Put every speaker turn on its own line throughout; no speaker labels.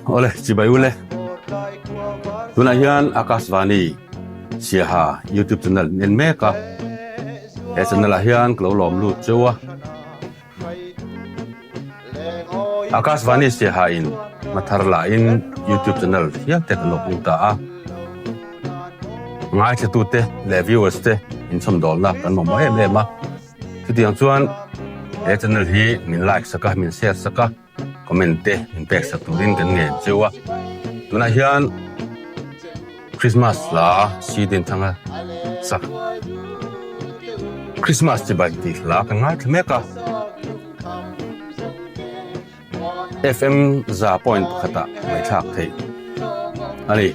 Oleh cibai ule. Tuna hian Akashvani siha YouTube channel nen meka. Channel hian klo lom lu chewa. Akashvani siha in matharla in YouTube channel hian teknolog ta a. Ngai che tu te le viewers te in somdol na kan mo em ema. Tiang chuan channel hi min like saka min share saka comment te min pek sa turin kan nge chewa. Tuna hian Christmas la sidin thanga sak Christmas chibai ti la kan ngai thmeka FM za point khata mai thak thei ani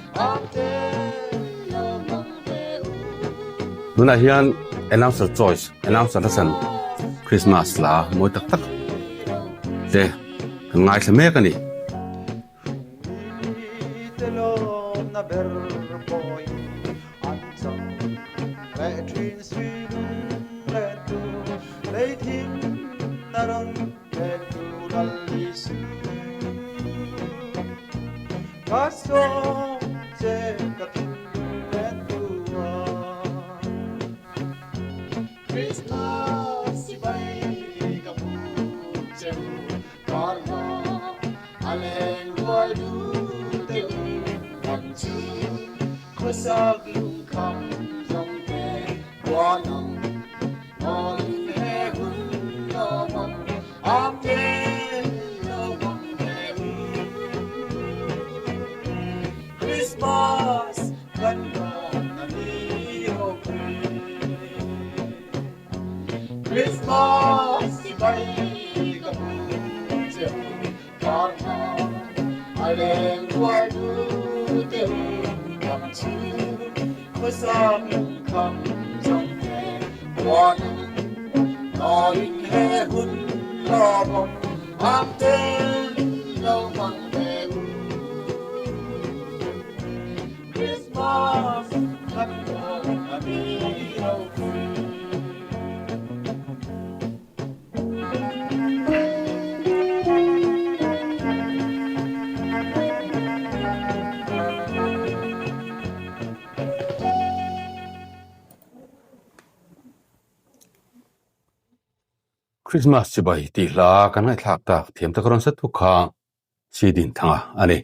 Tuna hian announcer choice announcer lesson Christmas la moi tak tak te kan ngai thmeka ni Christmas chibai ti la kan ngai thak tak thiam ta karon satu kha sidin thanga ani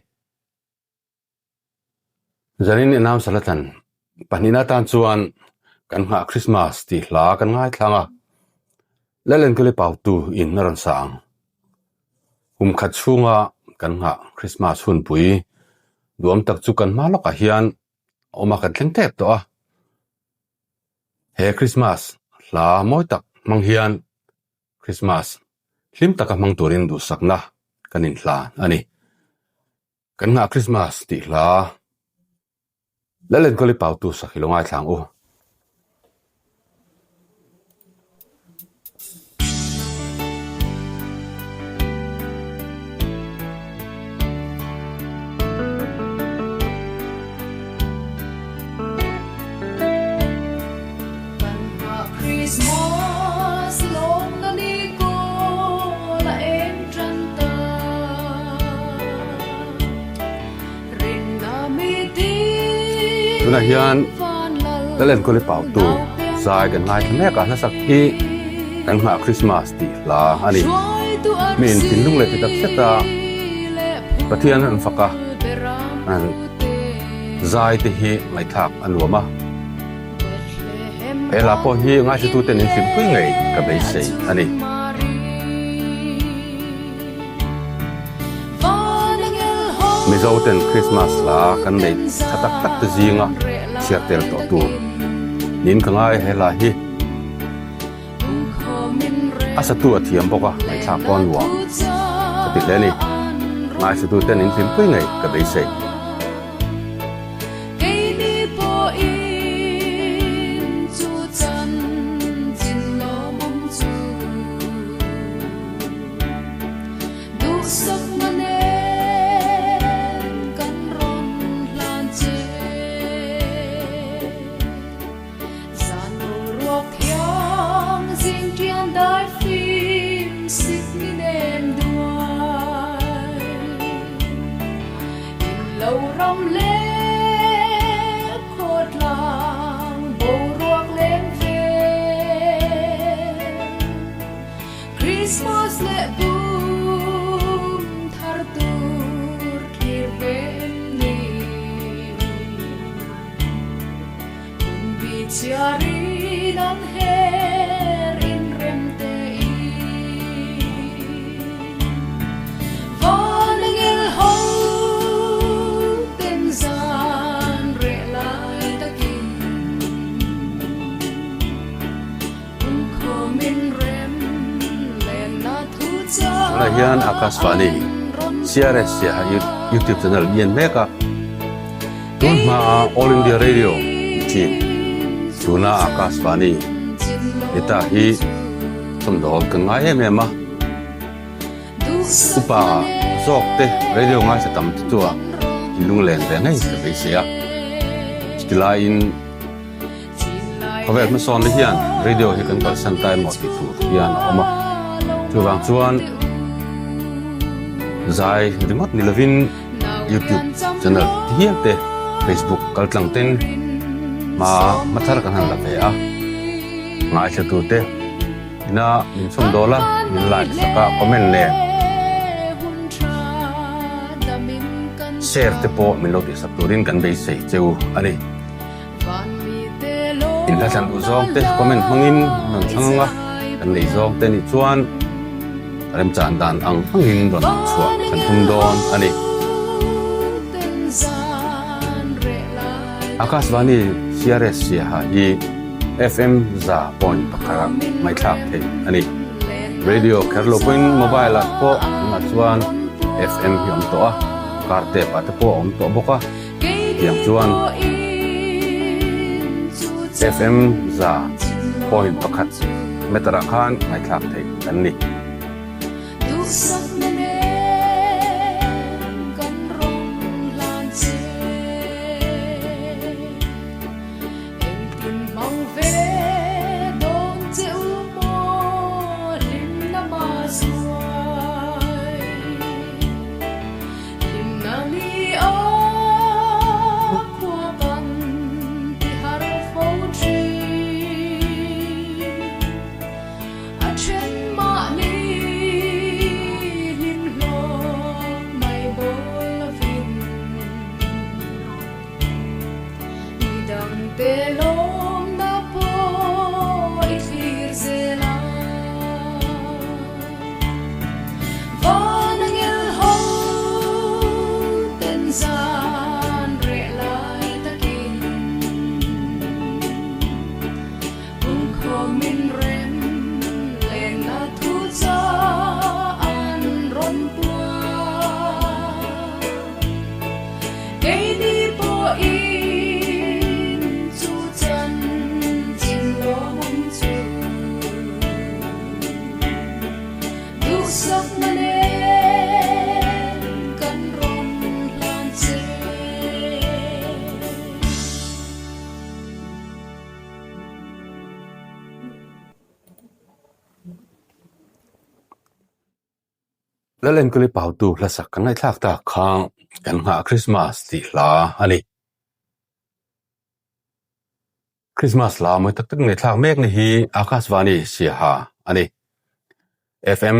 zanin enam salatan panina tan chuan kan nga Christmas ti la kan ngai thanga lelen kele pautu in naron sang khat chunga kan nga Christmas hun pui duam tak chu kan ma loka hian oma kan thleng tep to a he Christmas la moi tak mang hian Christmas hlim taka mang turin du sakna kanin hlan ani kan nga Christmas ti hla lalen koli pautu sa hilongai thlang u Tuna hian lalen koli pautu sai kan ngai thme ka na sakhi kan nga Christmas ti la ani min tinlung le ti tak seta pathian an faka an zai te hi mai thak anwama ela po hi ngai chu ten in sim pui ngai ka bei sei ani Mizoten Christmas la kan nei chatak tak te zinga siatel to tu nin kangai hela hi asa tu athiam boka mai thak kon wa ti le ni ngai su tu ten in sim pui ngai ka bei sei
lâu rong lê khốt làng bầu ruộng lên về Christmas lệ bùm thar tur kir bên ni bi chiari nan her in rem te von ngel ho ten zan re lai ta kin ko min rem len na thu cha
la hian Akashvani CRS ya YouTube channel yen meka tun ma All India Radio chi tuna Akashvani ita hi somdol kan ngai em ma upa zok te radio ngai sa tam tua lung len ve ngai ka be sia stila in cover ma son le hian radio hi kan kal san tai mo ti thu hian oma chu wang chuan zai remote nilovin YouTube channel hian te Facebook kal tlang ten ma mathar kan han la ve a ngai cha tu te ina min somdola min like saka comment le share te po min lo ti sapturin kan be sei cheu ani in la chan du zong te comment mangin nan changa kan nei zong te ni chuan rem chan dan ang mangin ron chua kan tum don ani Akashvani CRS ya hi FM za point pakara mai thak the ani radio kerlo point mobile at po na chuan FM hiam to a karte pat po om to boka yang chuan FM za point pakhat metara khan mai thak the kan ni Lalen kuli pautu lasak kan ngai thak ta khang kan nga Christmas ti la ani Christmas la moi tak tak ngai thak mek ni hi Akashvani sia ha ani FM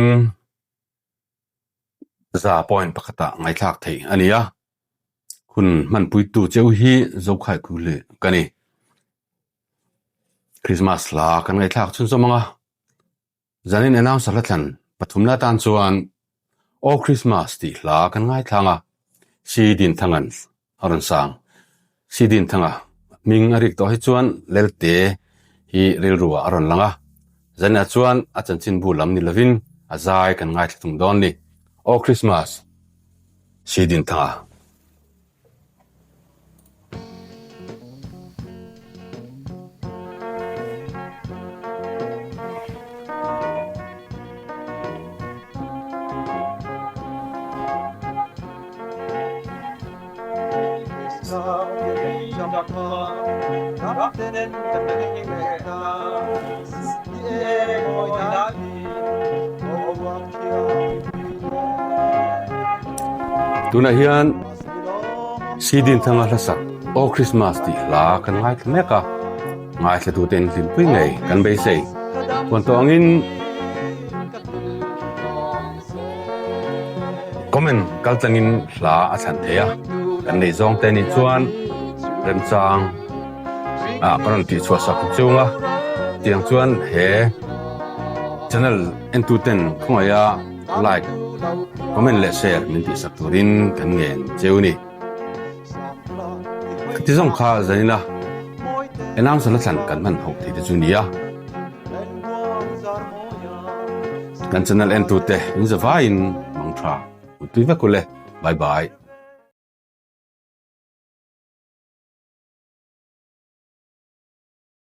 za point pakata ngai thak thei ani ya kun man pui tu cheu hi zo khai ku le kani Christmas la kan ngai thak chun somanga zanin announce la than pathumna tan chuan O Christmas ti la kan ngai thanga si din thangan aron sang si din thanga ming arik to hi chuan lelte hi ril ruwa aron langa zana chuan achan chin bu lam ni lovin azai kan ngai thung don ni O Christmas si din thanga Tuna hian sidin thanga hlasak o Christmas ti la kan ngai thmeka ngai thla tu ten lim pui ngei kan bei sei kon to angin comment kaltangin hla a than theya kan nei zong te ni chuan rem chang karon ti chua sak chunga tiang chuan he channel n210 khungaya like comment le share min ti sak turin kan ngen cheuni ti zong kha zaina enam salatan kan man hok ti chu nia kan channel n2te in zawain mangtha utui va kule bye bye